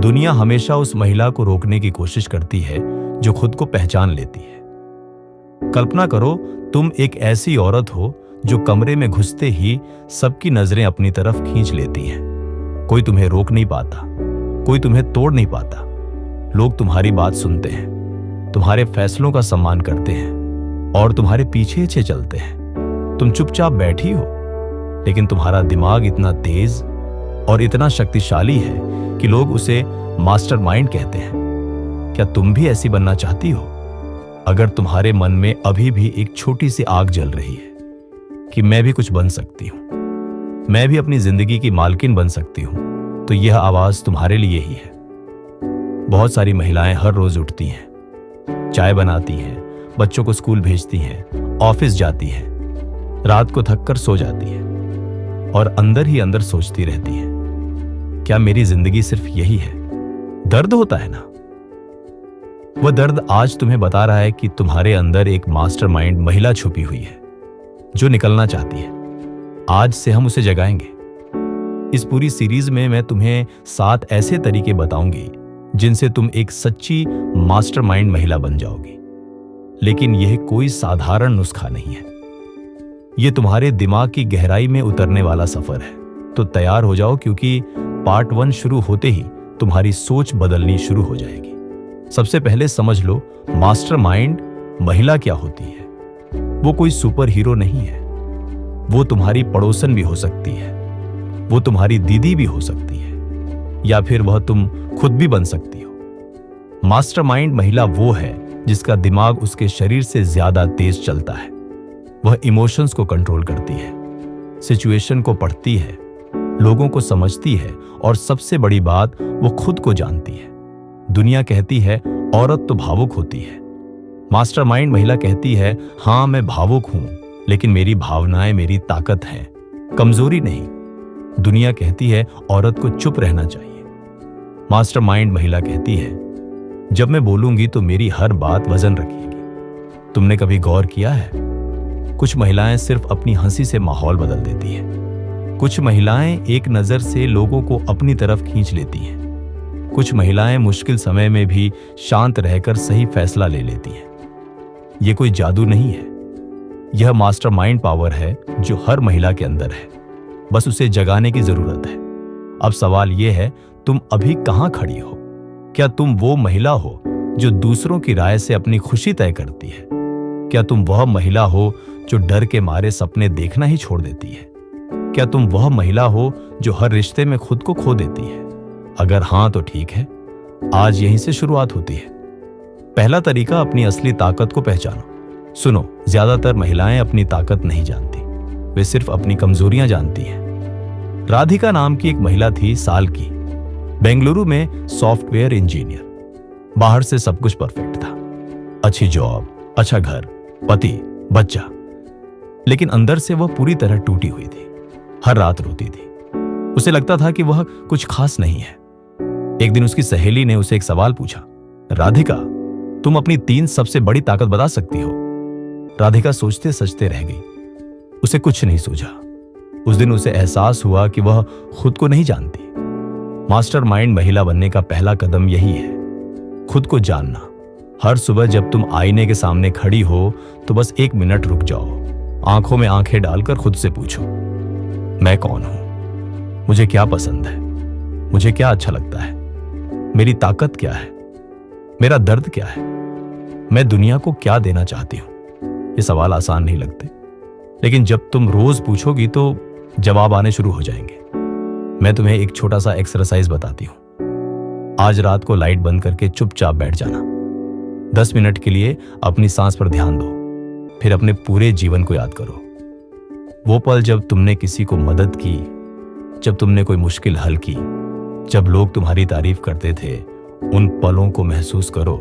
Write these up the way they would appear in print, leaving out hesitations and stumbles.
दुनिया हमेशा उस महिला को रोकने की कोशिश करती है जो खुद को पहचान लेती है। कल्पना करो, तुम एक ऐसी औरत हो जो कमरे में घुसते ही सबकी नजरें अपनी तरफ खींच लेती हैं। कोई तुम्हें रोक नहीं पाता, कोई तुम्हें तोड़ नहीं पाता। लोग तुम्हारी बात सुनते हैं, तुम्हारे फैसलों का सम्मान करते हैं और तुम्हारे पीछे पीछे चलते हैं। तुम चुपचाप बैठी हो, लेकिन तुम्हारा दिमाग इतना तेज और इतना शक्तिशाली है कि लोग उसे मास्टरमाइंड कहते हैं। क्या तुम भी ऐसी बनना चाहती हो? अगर तुम्हारे मन में अभी भी एक छोटी सी आग जल रही है कि मैं भी कुछ बन सकती हूं, मैं भी अपनी जिंदगी की मालकिन बन सकती हूं, तो यह आवाज तुम्हारे लिए ही है। बहुत सारी महिलाएं हर रोज उठती हैं, चाय बनाती हैं, बच्चों को स्कूल भेजती हैं, ऑफिस जाती हैं, रात को थक कर सो जाती हैं और अंदर ही अंदर सोचती रहती हैं, क्या मेरी जिंदगी सिर्फ यही है? दर्द होता है ना। वह दर्द आज तुम्हें बता रहा है कि तुम्हारे अंदर एक मास्टरमाइंड महिला छुपी हुई है जो निकलना चाहती है। आज से हम उसे जगाएंगे। इस पूरी सीरीज में मैं तुम्हें 7 ऐसे तरीके बताऊंगी जिनसे तुम एक सच्ची मास्टरमाइंड महिला बन जाओगी। लेकिन यह कोई साधारण नुस्खा नहीं है, यह तुम्हारे दिमाग की गहराई में उतरने वाला सफर है। तो तैयार हो जाओ, क्योंकि पार्ट 1 शुरू होते ही तुम्हारी सोच बदलनी शुरू हो जाएगी। सबसे पहले समझ लो, मास्टरमाइंड महिला क्या होती है। वो कोई सुपर हीरो नहीं है। वो तुम्हारी पड़ोसन भी हो सकती है, वो तुम्हारी दीदी भी हो सकती है, या फिर वह तुम खुद भी बन सकती हो। मास्टरमाइंड महिला वो है जिसका दिमाग उसके शरीर से ज्यादा तेज चलता है। वह इमोशंस को कंट्रोल करती है, सिचुएशन को पढ़ती है, लोगों को समझती है और सबसे बड़ी बात, वो खुद को जानती है। दुनिया कहती है औरत तो भावुक होती है। मास्टरमाइंड महिला कहती है, हां मैं भावुक हूं, लेकिन मेरी भावनाएं मेरी ताकत हैं, कमजोरी नहीं। दुनिया कहती है औरत को चुप रहना चाहिए। मास्टरमाइंड महिला कहती है, जब मैं बोलूंगी तो मेरी हर बात वजन रखेगी। तुमने कभी गौर किया है, कुछ महिलाएं सिर्फ अपनी हंसी से माहौल बदल देती है। कुछ महिलाएं एक नजर से लोगों को अपनी तरफ खींच लेती हैं। कुछ महिलाएं मुश्किल समय में भी शांत रहकर सही फैसला ले लेती हैं। यह कोई जादू नहीं है, यह मास्टरमाइंड पावर है जो हर महिला के अंदर है। बस उसे जगाने की जरूरत है। अब सवाल यह है, तुम अभी कहां खड़ी हो? क्या तुम वो महिला हो जो दूसरों की राय से अपनी खुशी तय करती है? क्या तुम वह महिला हो जो डर के मारे सपने देखना ही छोड़ देती है? क्या तुम वह महिला हो जो हर रिश्ते में खुद को खो देती है? अगर हां तो ठीक है, आज यहीं से शुरुआत होती है। पहला तरीका, अपनी असली ताकत को पहचानो। सुनो, ज्यादातर महिलाएं अपनी ताकत नहीं जानती, वे सिर्फ अपनी कमजोरियां जानती हैं। राधिका नाम की एक महिला थी, साल की, बेंगलुरु में सॉफ्टवेयर इंजीनियर। बाहर से सब कुछ परफेक्ट था, अच्छी जॉब, अच्छा घर, पति, बच्चा, लेकिन अंदर से वह पूरी तरह टूटी हुई थी। हर रात रोती थी। उसे लगता था कि वह कुछ खास नहीं है। एक दिन उसकी सहेली ने उसे एक सवाल पूछा, राधिका, तुम अपनी 3 सबसे बड़ी ताकत बता सकती हो? राधिका सोचते सोचते रह गई। उसे कुछ नहीं सूझा। उस दिन उसे एहसास हुआ कि वह खुद को नहीं जानती। मास्टरमाइंड महिला बनने का पहला कदम यही है, खुद को जानना। हर सुबह जब तुम आईने के सामने खड़ी हो तो बस 1 मिनट रुक जाओ। आंखों में आंखें डालकर खुद से पूछो, मैं कौन हूं? मुझे क्या पसंद है? मुझे क्या अच्छा लगता है? मेरी ताकत क्या है? मेरा दर्द क्या है? मैं दुनिया को क्या देना चाहती हूं? ये सवाल आसान नहीं लगते, लेकिन जब तुम रोज पूछोगी तो जवाब आने शुरू हो जाएंगे। मैं तुम्हें एक छोटा सा एक्सरसाइज बताती हूं। आज रात को लाइट बंद करके चुपचाप बैठ जाना। 10 मिनट के लिए अपनी सांस पर ध्यान दो, फिर अपने पूरे जीवन को याद करो। वो पल जब तुमने किसी को मदद की, जब तुमने कोई मुश्किल हल की, जब लोग तुम्हारी तारीफ करते थे, उन पलों को महसूस करो।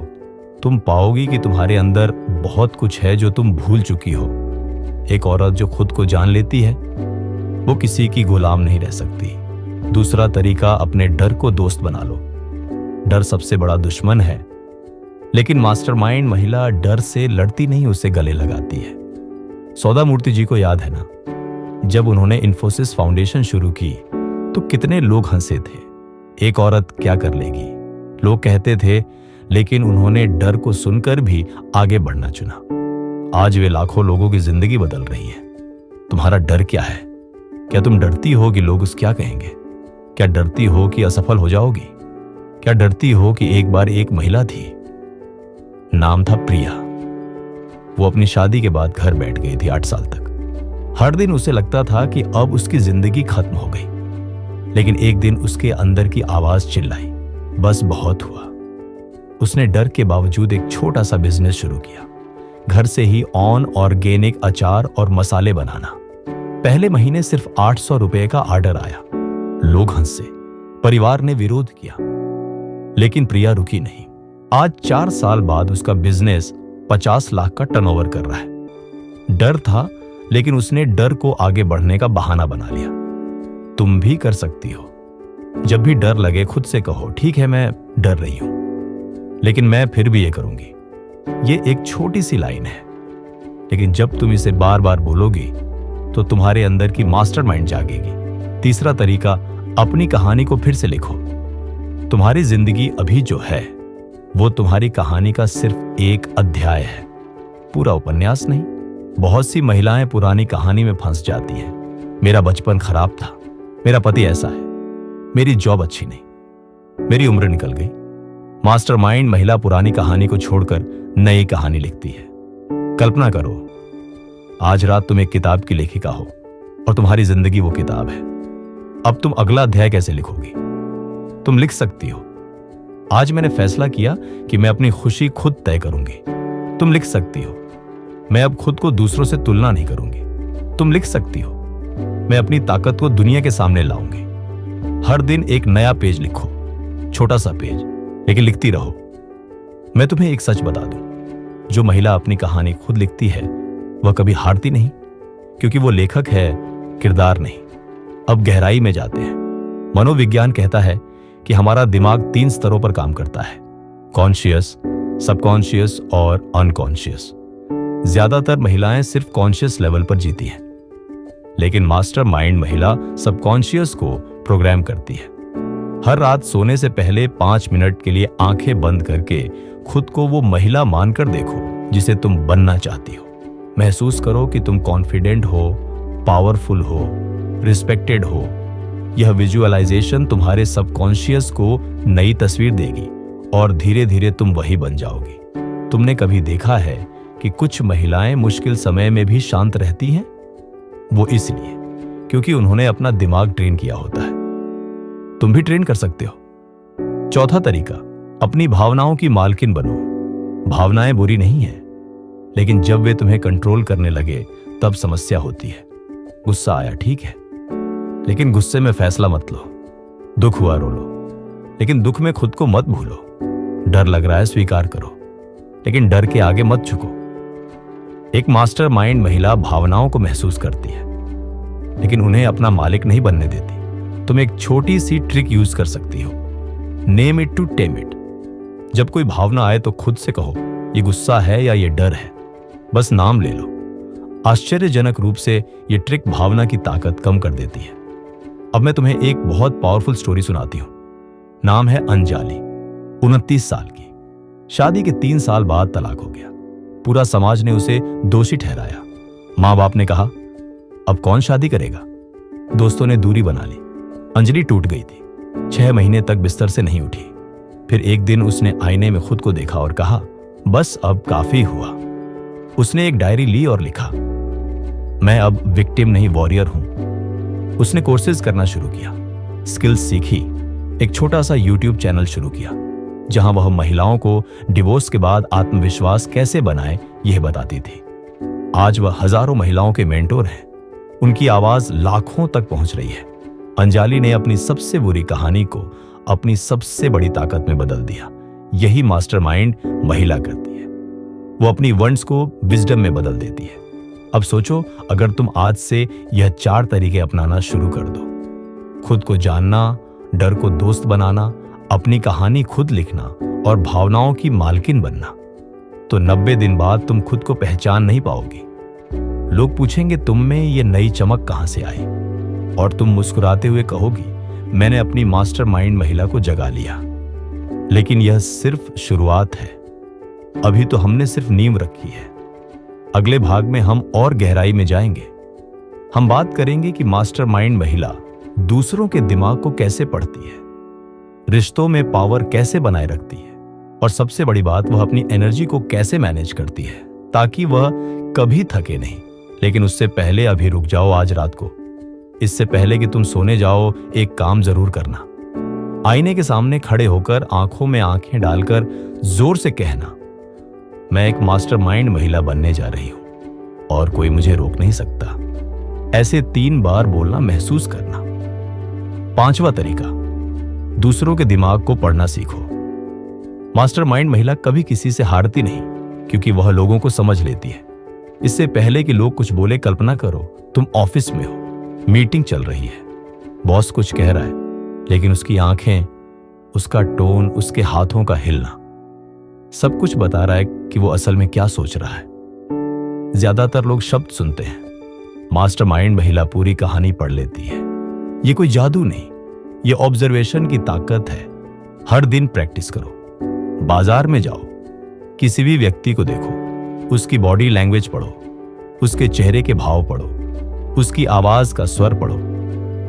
तुम पाओगी कि तुम्हारे अंदर बहुत कुछ है जो तुम भूल चुकी हो। एक औरत जो खुद को जान लेती है, वो किसी की गुलाम नहीं रह सकती। दूसरा तरीका, अपने डर को दोस्त बना लो। डर सबसे बड़ा दुश्मन है, लेकिन मास्टरमाइंड महिला डर से लड़ती नहीं, उसे गले लगाती है। सौदा मूर्ति जी को याद है ना, जब उन्होंने इन्फोसिस फाउंडेशन शुरू की तो कितने लोग हंसे थे। एक औरत क्या कर लेगी, लोग कहते थे, लेकिन उन्होंने डर को सुनकर भी आगे बढ़ना चुना। आज वे लाखों लोगों की जिंदगी बदल रही है। तुम्हारा डर क्या है? क्या तुम डरती हो कि लोग उस क्या कहेंगे? क्या डरती हो कि असफल हो जाओगी? क्या डरती हो कि एक बार एक महिला थी, नाम था प्रिया। वो अपनी शादी के बाद घर बैठ गई थी 8 साल तक। हर दिन उसे लगता था कि अब उसकी जिंदगी खत्म हो गई। लेकिन एक दिन उसके अंदर की आवाज चिल्लाई, बस बहुत हुआ। उसने डर के बावजूद एक छोटा सा बिजनेस शुरू किया, घर से ही ऑर्गेनिक अचार और मसाले बनाना। पहले महीने सिर्फ 800 रुपए का ऑर्डर आया। लोग हंसे, परिवार ने विरोध किया, लेकिन प्रिया रुकी नहीं। आज 4 साल बाद उसका बिजनेस 50 लाख का टर्नओवर कर रहा है। डर था, लेकिन उसने डर को आगे बढ़ने का बहाना बना लिया। तुम भी कर सकती हो। जब भी डर लगे खुद से कहो, ठीक है मैं डर रही हूं, लेकिन मैं फिर भी ये करूंगी। ये एक छोटी सी लाइन है, लेकिन जब तुम इसे बार बार बोलोगी तो तुम्हारे अंदर की मास्टरमाइंड जागेगी। तीसरा तरीका, अपनी कहानी को फिर से लिखो। तुम्हारी जिंदगी अभी जो है वो तुम्हारी कहानी का सिर्फ एक अध्याय है, पूरा उपन्यास नहीं। बहुत सी महिलाएं पुरानी कहानी में फंस जाती हैं। मेरा बचपन खराब था, मेरा पति ऐसा है, मेरी जॉब अच्छी नहीं, मेरी उम्र निकल गई। मास्टरमाइंड महिला पुरानी कहानी को छोड़कर नई कहानी लिखती है। कल्पना करो, आज रात तुम एक किताब की लेखिका हो और तुम्हारी जिंदगी वो किताब है। अब तुम अगला अध्याय कैसे लिखोगी? तुम लिख सकती हो, आज मैंने फैसला किया कि मैं अपनी खुशी खुद तय करूंगी। तुम लिख सकती हो, मैं अब खुद को दूसरों से तुलना नहीं करूंगी। तुम लिख सकती हो, मैं अपनी ताकत को दुनिया के सामने लाऊंगी। हर दिन एक नया पेज लिखो, छोटा सा पेज, लेकिन लिखती रहो। मैं तुम्हें एक सच बता दूं, जो महिला अपनी कहानी खुद लिखती है वह कभी हारती नहीं, क्योंकि वो लेखक है, किरदार नहीं। अब गहराई में जाते हैं। मनोविज्ञान कहता है कि हमारा दिमाग 3 स्तरों पर काम करता है, कॉन्शियस, सबकॉन्शियस और अनकॉन्शियस। ज्यादातर महिलाएं सिर्फ कॉन्शियस लेवल पर जीती हैं, लेकिन मास्टर माइंड महिला सबकॉन्शियस को प्रोग्राम करती है। हर रात सोने से पहले 5 मिनट के लिए आंखें बंद करके खुद को वो महिला मानकर देखो जिसे तुम बनना चाहती हो। महसूस करो कि तुम कॉन्फिडेंट हो, पावरफुल हो, रिस्पेक्टेड हो। यह विजुअलाइजेशन तुम्हारे सबकॉन्शियस को नई तस्वीर देगी और धीरे धीरे तुम वही बन जाओगी। तुमने कभी देखा है कि कुछ महिलाएं मुश्किल समय में भी शांत रहती हैं? वो इसलिए क्योंकि उन्होंने अपना दिमाग ट्रेन किया होता है। तुम भी ट्रेन कर सकते हो। चौथा तरीका, अपनी भावनाओं की मालकिन बनो। भावनाएं बुरी नहीं है, लेकिन जब वे तुम्हें कंट्रोल करने लगे तब समस्या होती है। गुस्सा आया, ठीक है, लेकिन गुस्से में फैसला मत लो। दुख हुआ, रो लो, लेकिन दुख में खुद को मत भूलो। डर लग रहा है, स्वीकार करो, लेकिन डर के आगे मत झुको। एक मास्टर माइंड महिला भावनाओं को महसूस करती है, लेकिन उन्हें अपना मालिक नहीं बनने देती। तुम एक छोटी सी ट्रिक यूज कर सकती हो, name it to tame it. जब कोई भावना आए तो खुद से कहो, ये गुस्सा है या ये डर है, बस नाम ले लो। आश्चर्यजनक रूप से ये ट्रिक भावना की ताकत कम कर देती है। अब मैं तुम्हें एक बहुत पावरफुल स्टोरी सुनाती हूं। नाम है अंजाली, 29 साल की। शादी के 3 साल बाद तलाक हो गया। पूरा समाज ने उसे दोषी ठहराया। माँ बाप ने कहा, अब कौन शादी करेगा? दोस्तों ने दूरी बना ली। अंजलि टूट गई थी, 6 महीने तक बिस्तर से नहीं उठी। फिर एक दिन उसने आईने में खुद को देखा और कहा, बस अब काफी हुआ। उसने एक डायरी ली और लिखा, मैं अब विक्टिम नहीं वॉरियर हूं। उसने कोर्सेज करना शुरू किया, स्किल्स सीखी, एक छोटा सा यूट्यूब चैनल शुरू किया जहां वह महिलाओं को डिवोर्स के बाद आत्मविश्वास कैसे बनाए यह बताती थी। आज वह हजारों महिलाओं के मेंटोर हैं। उनकी आवाज लाखों तक पहुंच रही है। अंजाली ने अपनी सबसे बुरी कहानी को अपनी सबसे बड़ी ताकत में बदल दिया। यही मास्टरमाइंड महिला करती है, वो अपनी वंड्स को विजडम में बदल देती है। अब सोचो, अगर तुम आज से यह 4 तरीके अपनाना शुरू कर दो, खुद को जानना, डर को दोस्त बनाना, अपनी कहानी खुद लिखना और भावनाओं की मालकिन बनना, तो 90 दिन बाद तुम खुद को पहचान नहीं पाओगी। लोग पूछेंगे, तुम में ये नई चमक कहां से आई? और तुम मुस्कुराते हुए कहोगी, मैंने अपनी मास्टरमाइंड महिला को जगा लिया। लेकिन यह सिर्फ शुरुआत है। अभी तो हमने सिर्फ नींव रखी है। अगले भाग में हम और गहराई में जाएंगे। हम बात करेंगे कि मास्टरमाइंड महिला दूसरों के दिमाग को कैसे पढ़ती है, रिश्तों में पावर कैसे बनाए रखती है, और सबसे बड़ी बात, वह अपनी एनर्जी को कैसे मैनेज करती है ताकि वह कभी थके नहीं। लेकिन उससे पहले अभी रुक जाओ आज रात को। इससे पहले कि तुम सोने जाओ, एक काम जरूर करना। आईने के सामने खड़े होकर आंखों में आंखें डालकर जोर से कहना, मैं एक मास्टरमाइंड महिला बनने जा रही हूं और कोई मुझे रोक नहीं सकता। ऐसे 3 बार बोलना महसूस करना। 5वां तरीका, दूसरों के दिमाग को पढ़ना सीखो। मास्टरमाइंड महिला कभी किसी से हारती नहीं, क्योंकि वह लोगों को समझ लेती है। इससे पहले कि लोग कुछ बोले, कल्पना करो तुम ऑफिस में हो, मीटिंग चल रही है, बॉस कुछ कह रहा है, लेकिन उसकी आंखें, उसका टोन, उसके हाथों का हिलना सब कुछ बता रहा है कि वो असल में क्या सोच रहा है। ज्यादातर लोग शब्द सुनते हैं, मास्टरमाइंड महिला पूरी कहानी पढ़ लेती है। ये कोई जादू नहीं, ये ऑब्जर्वेशन की ताकत है। हर दिन प्रैक्टिस करो। बाजार में जाओ, किसी भी व्यक्ति को देखो, उसकी बॉडी लैंग्वेज पढ़ो, उसके चेहरे के भाव पढ़ो, उसकी आवाज का स्वर पढ़ो।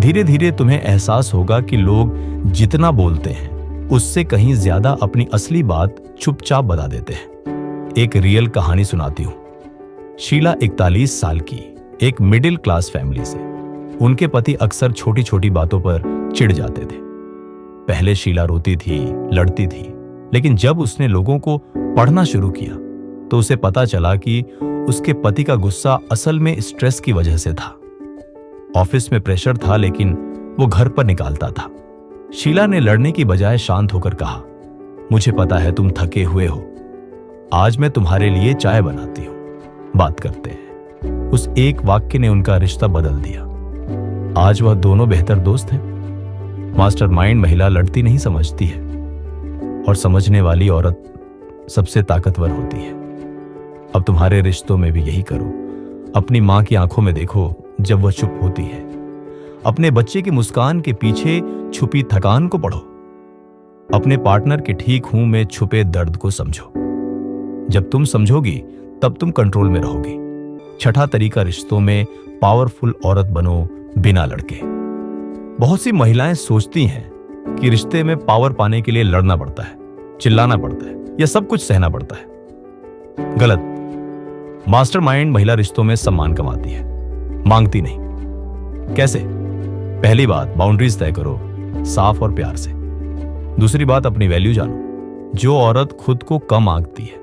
धीरे धीरे तुम्हें एहसास होगा कि लोग जितना बोलते हैं उससे कहीं ज्यादा अपनी असली बात चुपचाप बता देते हैं। एक रियल कहानी सुनाती हूं। शीला 41 साल की, एक मिडिल क्लास फैमिली से। उनके पति अक्सर छोटी छोटी बातों पर चिढ़ जाते थे। पहले शीला रोती थी, लड़ती थी, लेकिन जब उसने लोगों को पढ़ना शुरू किया तो उसे पता चला कि उसके पति का गुस्सा असल में स्ट्रेस की वजह से था। ऑफिस में प्रेशर था, लेकिन वो घर पर निकालता था। शीला ने लड़ने की बजाय शांत होकर कहा, मुझे पता है तुम थके हुए हो, आज मैं तुम्हारे लिए चाय बनाती हूं, बात करते हैं। उस एक वाक्य ने उनका रिश्ता बदल दिया। आज वह दोनों बेहतर दोस्त हैं। मास्टरमाइंड महिला लड़ती नहीं, समझती है, और समझने वाली औरत सबसे ताकतवर होती है। अब तुम्हारे रिश्तों में भी यही करो। अपनी मां की आंखों में देखो जब वह चुप होती है। अपने बच्चे की मुस्कान के पीछे छुपी थकान को पढ़ो। अपने पार्टनर के ठीक हूं में छुपे दर्द को समझो। जब तुम समझोगी तब तुम कंट्रोल में रहोगी। 6ठा तरीका, रिश्तों में पावरफुल औरत बनो बिना लड़के। बहुत सी महिलाएं सोचती हैं कि रिश्ते में पावर पाने के लिए लड़ना पड़ता है, चिल्लाना पड़ता है या सब कुछ सहना पड़ता है। गलत। मास्टरमाइंड महिला रिश्तों में सम्मान कमाती है, मांगती नहीं। कैसे? पहली बात, बाउंड्रीज तय करो, साफ और प्यार से। दूसरी बात, अपनी वैल्यू जानो। जो औरत खुद को कम आंकती है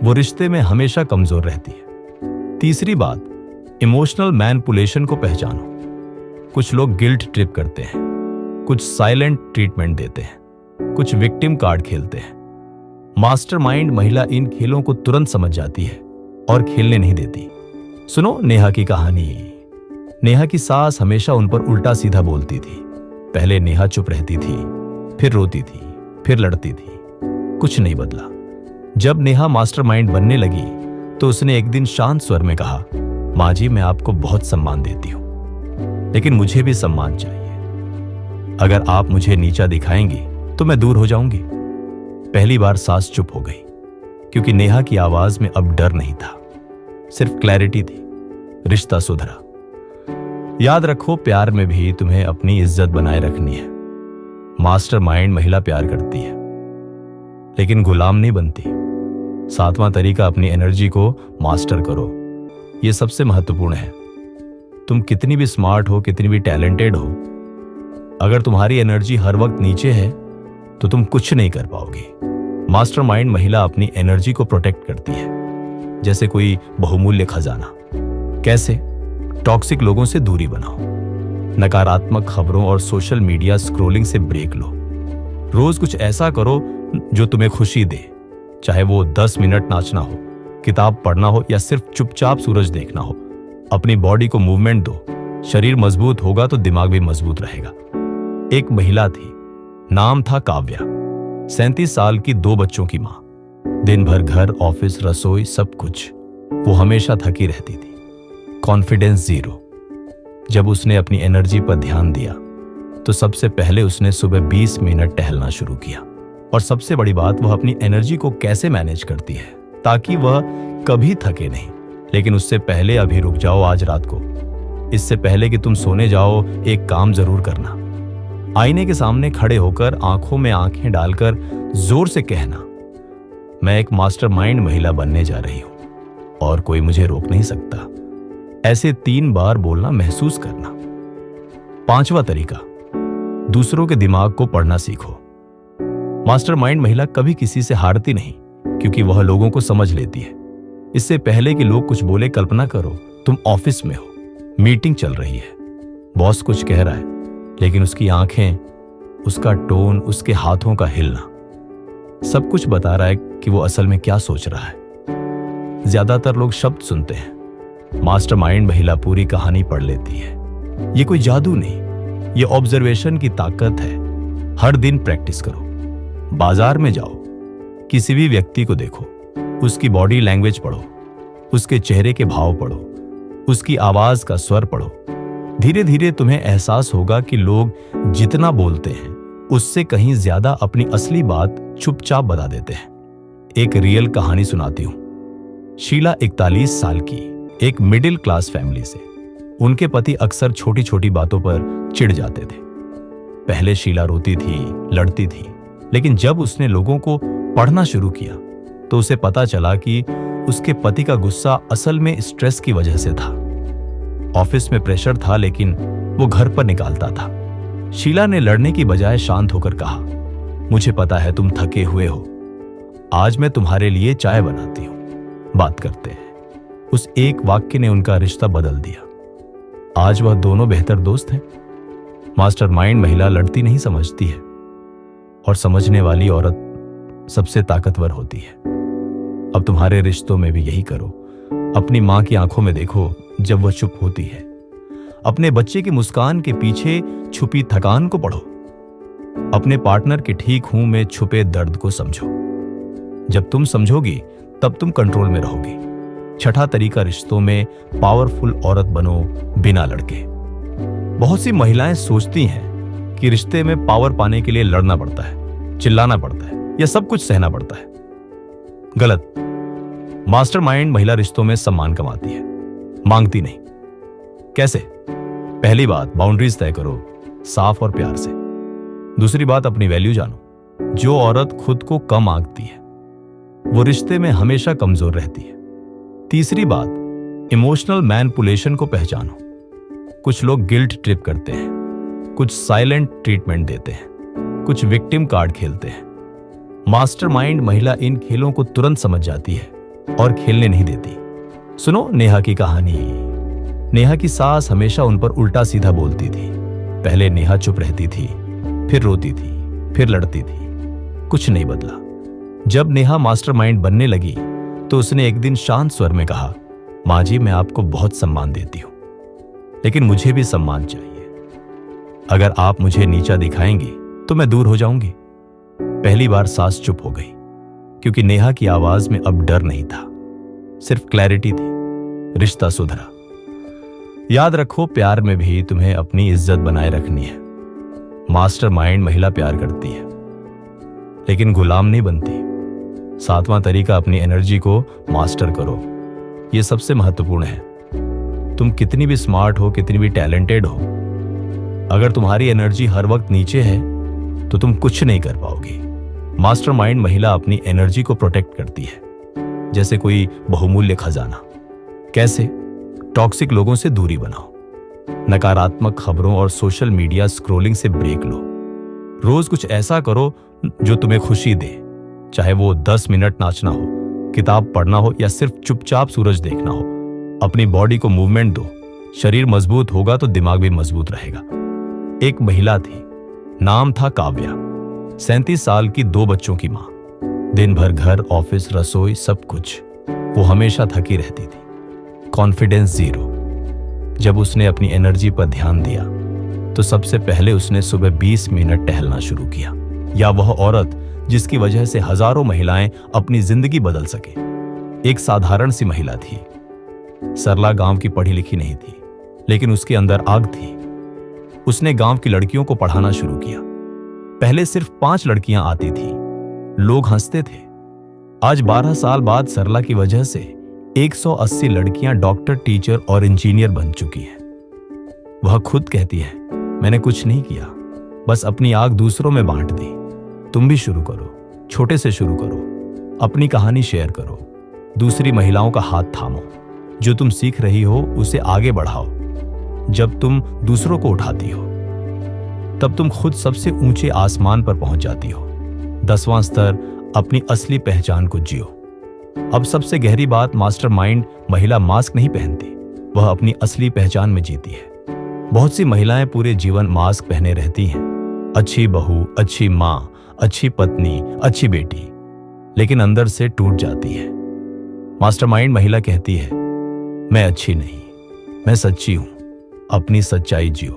वो रिश्ते में हमेशा कमजोर रहती है। तीसरी बात, इमोशनल मैनिपुलेशन को पहचानो। कुछ लोग गिल्ट ट्रिप करते हैं, कुछ साइलेंट ट्रीटमेंट देते हैं, कुछ विक्टिम कार्ड खेलते हैं। मास्टरमाइंड महिला इन खेलों को तुरंत समझ जाती है और खेलने नहीं देती। सुनो नेहा की कहानी। नेहा की सास हमेशा उन पर उल्टा सीधा बोलती थी। पहले नेहा चुप रहती थी, फिर रोती थी, फिर लड़ती थी। कुछ नहीं बदला। जब नेहा मास्टरमाइंड बनने लगी तो उसने एक दिन शांत स्वर में कहा, माँ जी, मैं आपको बहुत सम्मान देती हूं, लेकिन मुझे भी सम्मान चाहिए। अगर आप मुझे नीचा दिखाएंगी तो मैं दूर हो जाऊंगी। पहली बार सास चुप हो गई, क्योंकि नेहा की आवाज में अब डर नहीं था, सिर्फ क्लैरिटी थी। रिश्ता सुधरा। याद रखो, प्यार में भी तुम्हें अपनी इज्जत बनाए रखनी है। मास्टरमाइंड महिला प्यार करती है, लेकिन गुलाम नहीं बनती। 7वां तरीका, अपनी एनर्जी को मास्टर करो। यह सबसे महत्वपूर्ण है। तुम कितनी भी स्मार्ट हो, कितनी भी टैलेंटेड हो, अगर तुम्हारी एनर्जी हर वक्त नीचे है तो तुम कुछ नहीं कर पाओगी। मास्टरमाइंड महिला अपनी एनर्जी को प्रोटेक्ट करती है जैसे कोई बहुमूल्य खजाना। कैसे? टॉक्सिक लोगों से दूरी बनाओ, नकारात्मक खबरों और सोशल मीडिया स्क्रॉलिंग से ब्रेक लो। रोज कुछ ऐसा करो जो तुम्हें खुशी दे, चाहे वो 10 मिनट नाचना हो, किताब पढ़ना हो या सिर्फ चुपचाप सूरज देखना हो। अपनी बॉडी को मूवमेंट दो। शरीर मजबूत होगा तो दिमाग भी मजबूत रहेगा। एक महिला थी, नाम था काव्या। 37 साल की, 2 बच्चों की मां। दिन भर घर, ऑफिस, रसोई, सब कुछ। वो हमेशा थकी रहती थी, कॉन्फिडेंस 0। जब उसने अपनी एनर्जी पर ध्यान दिया तो सबसे पहले उसने सुबह 20 मिनट टहलना शुरू किया। और सबसे बड़ी बात, वह अपनी एनर्जी को कैसे मैनेज करती है ताकि वह कभी थके नहीं। लेकिन उससे पहले अभी रुक जाओ आज रात को। इससे पहले कि तुम सोने जाओ, एक काम जरूर करना। आईने के सामने खड़े होकर आंखों में आंखें डालकर जोर से कहना, मैं एक मास्टरमाइंड महिला बनने जा रही हूं और कोई मुझे रोक नहीं सकता। ऐसे 3 बार बोलना महसूस करना। 5वां तरीका, दूसरों के दिमाग को पढ़ना सीखो। मास्टरमाइंड महिला कभी किसी से हारती नहीं, क्योंकि वह लोगों को समझ लेती है। इससे पहले कि लोग कुछ बोले, कल्पना करो तुम ऑफिस में हो, मीटिंग चल रही है, बॉस कुछ कह रहा है, लेकिन उसकी आंखें, उसका टोन, उसके हाथों का हिलना सब कुछ बता रहा है कि वो असल में क्या सोच रहा है। ज्यादातर लोग शब्द सुनते हैं, मास्टरमाइंड महिला पूरी कहानी पढ़ लेती है। ये कोई जादू नहीं, ये ऑब्जर्वेशन की ताकत है। हर दिन प्रैक्टिस करो। बाजार में जाओ, किसी भी व्यक्ति को देखो, उसकी बॉडी लैंग्वेज पढ़ो, उसके चेहरे के भाव पढ़ो, उसकी आवाज का स्वर पढ़ो। धीरे धीरे तुम्हें एहसास होगा कि लोग जितना बोलते हैं उससे कहीं ज्यादा अपनी असली बात चुपचाप बता देते हैं। एक रियल कहानी सुनाती हूं। शीला 41 साल की, एक मिडिल क्लास फैमिली से। उनके पति अक्सर छोटी छोटी बातों पर चिढ़ जाते थे। पहले शीला रोती थी, लड़ती थी, लेकिन जब उसने लोगों को पढ़ना शुरू किया तो उसे पता चला कि उसके पति का गुस्सा असल में स्ट्रेस की वजह से था। ऑफिस में प्रेशर था, लेकिन वो घर पर निकालता था। शीला ने लड़ने की बजाय शांत होकर कहा, मुझे पता है तुम थके हुए हो, आज मैं तुम्हारे लिए चाय बनाती हूं, बात करते हैं। उस एक वाक्य ने उनका रिश्ता बदल दिया। आज वह दोनों बेहतर दोस्त हैं। मास्टरमाइंड महिला लड़ती नहीं, समझती है, और समझने वाली औरत सबसे ताकतवर होती है। अब तुम्हारे रिश्तों में भी यही करो। अपनी मां की आंखों में देखो जब वह चुप होती है। अपने बच्चे की मुस्कान के पीछे छुपी थकान को पढ़ो। अपने पार्टनर के ठीक हूं में छुपे दर्द को समझो। जब तुम समझोगी तब तुम कंट्रोल में रहोगी। 6ठा तरीका, रिश्तों में पावरफुल औरत बनो बिना लड़के। बहुत सी महिलाएं सोचती हैं कि रिश्ते में पावर पाने के लिए लड़ना पड़ता है, चिल्लाना पड़ता है या सब कुछ सहना पड़ता है। गलत। मास्टरमाइंड महिला रिश्तों में सम्मान कमाती है, मांगती नहीं। कैसे? पहली बात, बाउंड्रीज तय करो, साफ और प्यार से। दूसरी बात, अपनी वैल्यू जानो। जो औरत खुद को कम आंकती है वो रिश्ते में हमेशा कमजोर रहती है। तीसरी बात, इमोशनल मैनिपुलेशन को पहचानो। कुछ लोग गिल्ट ट्रिप करते हैं, कुछ साइलेंट ट्रीटमेंट देते हैं, कुछ विक्टिम कार्ड खेलते हैं। मास्टरमाइंड महिला इन खेलों को तुरंत समझ जाती है और खेलने नहीं देती। सुनो नेहा की कहानी। नेहा की सास हमेशा उन पर उल्टा सीधा बोलती थी। पहले नेहा चुप रहती थी, फिर रोती थी, फिर लड़ती थी। कुछ नहीं बदला। जब नेहा मास्टरमाइंड बनने लगी तो उसने एक दिन शांत स्वर में कहा, मां जी, मैं आपको बहुत सम्मान देती हूं, लेकिन मुझे भी सम्मान चाहिए। अगर आप मुझे नीचा दिखाएंगी तो मैं दूर हो जाऊंगी। पहली बार सास चुप हो गई, क्योंकि नेहा की आवाज में अब डर नहीं था, सिर्फ क्लैरिटी थी। रिश्ता सुधरा। याद रखो, प्यार में भी तुम्हें अपनी इज्जत बनाए रखनी है। मास्टरमाइंड महिला प्यार करती है, लेकिन गुलाम नहीं बनती। 7वां तरीका, अपनी एनर्जी को मास्टर करो। यह सबसे महत्वपूर्ण है। तुम कितनी भी स्मार्ट हो, कितनी भी टैलेंटेड हो, अगर तुम्हारी एनर्जी हर वक्त नीचे है तो तुम कुछ नहीं कर पाओगी। मास्टरमाइंड महिला अपनी एनर्जी को प्रोटेक्ट करती है, जैसे कोई बहुमूल्य खजाना। कैसे? टॉक्सिक लोगों से दूरी बनाओ, नकारात्मक खबरों और सोशल मीडिया स्क्रॉलिंग से ब्रेक लो। रोज कुछ ऐसा करो जो तुम्हें खुशी दे, चाहे वो 10 मिनट नाचना हो, किताब पढ़ना हो या सिर्फ चुपचाप सूरज देखना हो। अपनी बॉडी को मूवमेंट दो। शरीर मजबूत होगा तो दिमाग भी मजबूत रहेगा। एक महिला थी, नाम था काव्या। 37 साल की, 2 बच्चों की मां। दिन भर घर, ऑफिस, रसोई, सब कुछ। वो हमेशा थकी रहती थी, कॉन्फिडेंस 0। जब उसने अपनी एनर्जी पर ध्यान दिया तो सबसे पहले उसने सुबह 20 मिनट टहलना शुरू किया। या वह औरत जिसकी वजह से हजारों महिलाएं अपनी जिंदगी बदल सके। एक साधारण सी महिला थी, सरला गांव की, पढ़ी लिखी नहीं थी, लेकिन उसके अंदर आग थी। उसने गांव की लड़कियों को पढ़ाना शुरू किया। पहले सिर्फ 5 लड़कियां आती थी, लोग हंसते थे। आज 12 साल बाद सरला की वजह से 180 लड़कियां डॉक्टर, टीचर और इंजीनियर बन चुकी हैं। वह खुद कहती है, मैंने कुछ नहीं किया, बस अपनी आग दूसरों में बांट दी। तुम भी शुरू करो, छोटे से शुरू करो, अपनी कहानी शेयर करो, दूसरी महिलाओं का हाथ थामो। जो तुम सीख रही हो उसे आगे बढ़ाओ। जब तुम दूसरों को उठाती हो तब तुम खुद सबसे ऊंचे आसमान पर पहुंच जाती हो। 10वां स्तर, अपनी असली पहचान को जियो। अब सबसे गहरी बात, मास्टरमाइंड महिला मास्क नहीं पहनती, वह अपनी असली पहचान में जीती है। बहुत सी महिलाएं पूरे जीवन मास्क पहने रहती हैं, अच्छी बहू, अच्छी मां, अच्छी पत्नी, अच्छी बेटी, लेकिन अंदर से टूट जाती है। मास्टरमाइंड महिला कहती है, मैं अच्छी नहीं, मैं सच्ची हूं। अपनी सच्चाई जियो,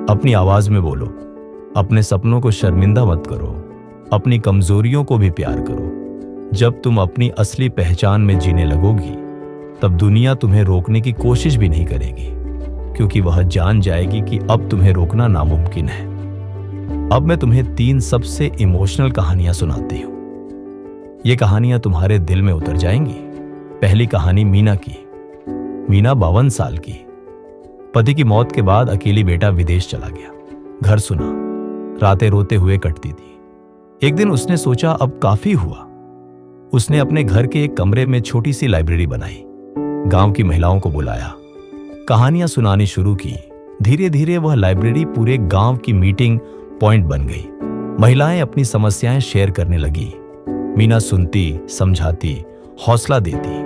अपनी आवाज में बोलो, अपने सपनों को शर्मिंदा मत करो, अपनी कमजोरियों को भी प्यार करो। जब तुम अपनी असली पहचान में जीने लगोगी तब दुनिया तुम्हें रोकने की कोशिश भी नहीं करेगी, क्योंकि वह जान जाएगी कि अब तुम्हें रोकना नामुमकिन है। अब मैं तुम्हें 3 सबसे इमोशनल कहानियां सुनाती हूं। ये कहानियां तुम्हारे दिल में उतर जाएंगी। पहली कहानी मीना की। मीना 52 साल की, पति की मौत के बाद अकेली बेटा विदेश चला गया। घर सुना, रातें रोते हुए कटती थी। एक दिन उसने सोचा अब काफी हुआ। उसने अपने घर के एक कमरे में छोटी सी लाइब्रेरी बनाई, गांव की महिलाओं को बुलाया, कहानियां सुनानी शुरू की। धीरे धीरे वह लाइब्रेरी पूरे गांव की मीटिंग पॉइंट बन गई। महिलाएं अपनी समस्याएं शेयर करने लगी। मीना सुनती, समझाती, हौसला देती।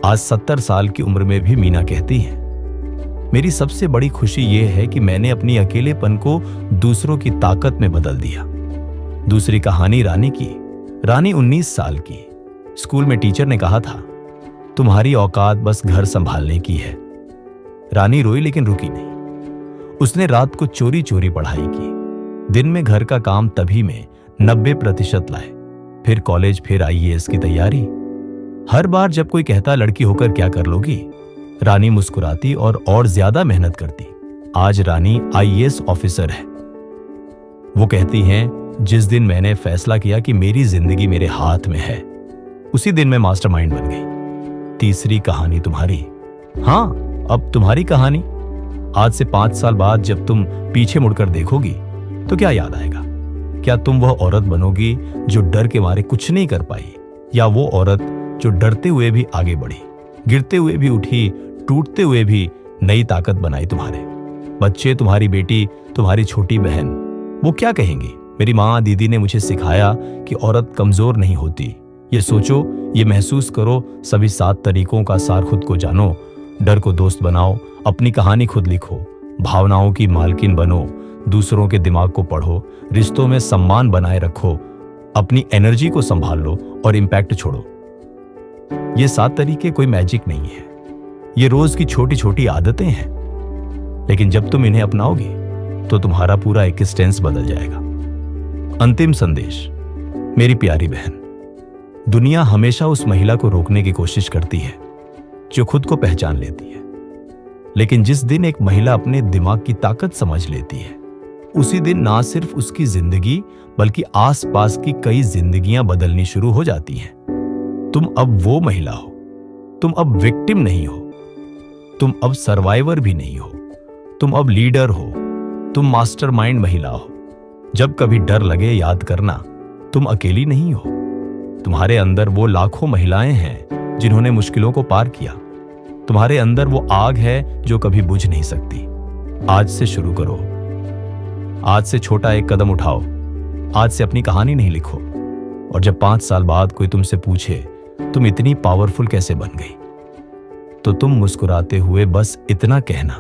आज 70 साल की उम्र में भी मीना कहती है, मेरी सबसे बड़ी खुशी यह है कि मैंने अपनी अकेलेपन को दूसरों की ताकत में बदल दिया। दूसरी कहानी रानी की। रानी 19 साल की। स्कूल में टीचर ने कहा था, तुम्हारी औकात बस घर संभालने की है। रानी रोई लेकिन रुकी नहीं। उसने रात को चोरी चोरी पढ़ाई की। दिन में घर का काम तभी में 90% लाए। फिर कॉलेज, फिर IAS की तैयारी। हर बार जब कोई कहता लड़की होकर क्या कर लोगी, रानी मुस्कुराती और ज्यादा मेहनत करती। आज रानी IAS ऑफिसर है। वो कहती हैं, जिस दिन मैंने फैसला किया कि मेरी जिंदगी मेरे हाथ में है, उसी दिन मैं मास्टरमाइंड बन गई। तीसरी कहानी तुम्हारी। हाँ, अब तुम्हारी कहानी। आज से 5 साल बाद जब तुम पीछे मुड़कर देखोगी तो क्या याद आएगा? क्या तुम वह औरत बनोगी जो डर के मारे कुछ नहीं कर पाई, या वो औरत जो डरते हुए भी आगे बढ़ी, गिरते हुए भी उठी, टूटते हुए भी नई ताकत बनाई? तुम्हारे बच्चे, तुम्हारी बेटी, तुम्हारी छोटी बहन, वो क्या कहेंगी? मेरी माँ, दीदी ने मुझे सिखाया कि औरत कमजोर नहीं होती। ये सोचो, ये महसूस करो, सभी 7 तरीकों का सार खुद को जानो। डर को दोस्त बनाओ, अपनी कहानी खुद लिखो, भावनाओं की मालकिन बनो, दूसरों के दिमाग को पढ़ो, रिश्तों में सम्मान बनाए रखो, अपनी एनर्जी को संभाल लो और इम्पैक्ट छोड़ो। ये 7 तरीके कोई मैजिक नहीं है, ये रोज की छोटी छोटी आदतें हैं, लेकिन जब तुम इन्हें अपनाओगी तो तुम्हारा पूरा एक्जिस्टेंस बदल जाएगा। अंतिम संदेश। मेरी प्यारी बहन, दुनिया हमेशा उस महिला को रोकने की कोशिश करती है जो खुद को पहचान लेती है, लेकिन जिस दिन एक महिला अपने दिमाग की ताकत समझ लेती है, उसी दिन ना सिर्फ उसकी जिंदगी बल्कि आसपास की कई जिंदगियां बदलनी शुरू हो जाती हैं। तुम अब वो महिला हो, तुम अब विक्टिम नहीं हो, तुम अब सर्वाइवर भी नहीं हो, तुम अब लीडर हो, तुम मास्टरमाइंड महिला हो। जब कभी डर लगे, याद करना, तुम अकेली नहीं हो। तुम्हारे अंदर वो लाखों महिलाएं हैं जिन्होंने मुश्किलों को पार किया। तुम्हारे अंदर वो आग है जो कभी बुझ नहीं सकती। आज से शुरू करो, आज से छोटा एक कदम उठाओ, आज से अपनी कहानी नहीं लिखो। और जब 5 साल बाद कोई तुमसे पूछे तुम इतनी पावरफुल कैसे बन गई, तो तुम मुस्कुराते हुए बस इतना कहना,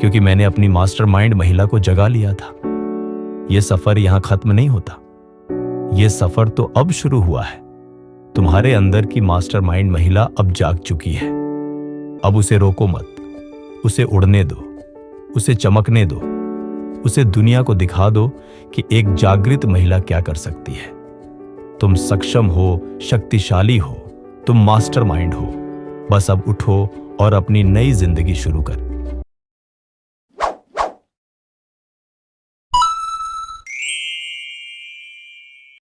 क्योंकि मैंने अपनी मास्टरमाइंड महिला को जगा लिया था। यह सफर यहां खत्म नहीं होता, यह सफर तो अब शुरू हुआ है। तुम्हारे अंदर की मास्टरमाइंड महिला अब जाग चुकी है। अब उसे रोको मत, उसे उड़ने दो, उसे चमकने दो, उसे दुनिया को दिखा दो कि एक जागृत महिला क्या कर सकती है। तुम सक्षम हो, शक्तिशाली हो, तुम मास्टरमाइंड हो। बस अब उठो और अपनी नई जिंदगी शुरू कर।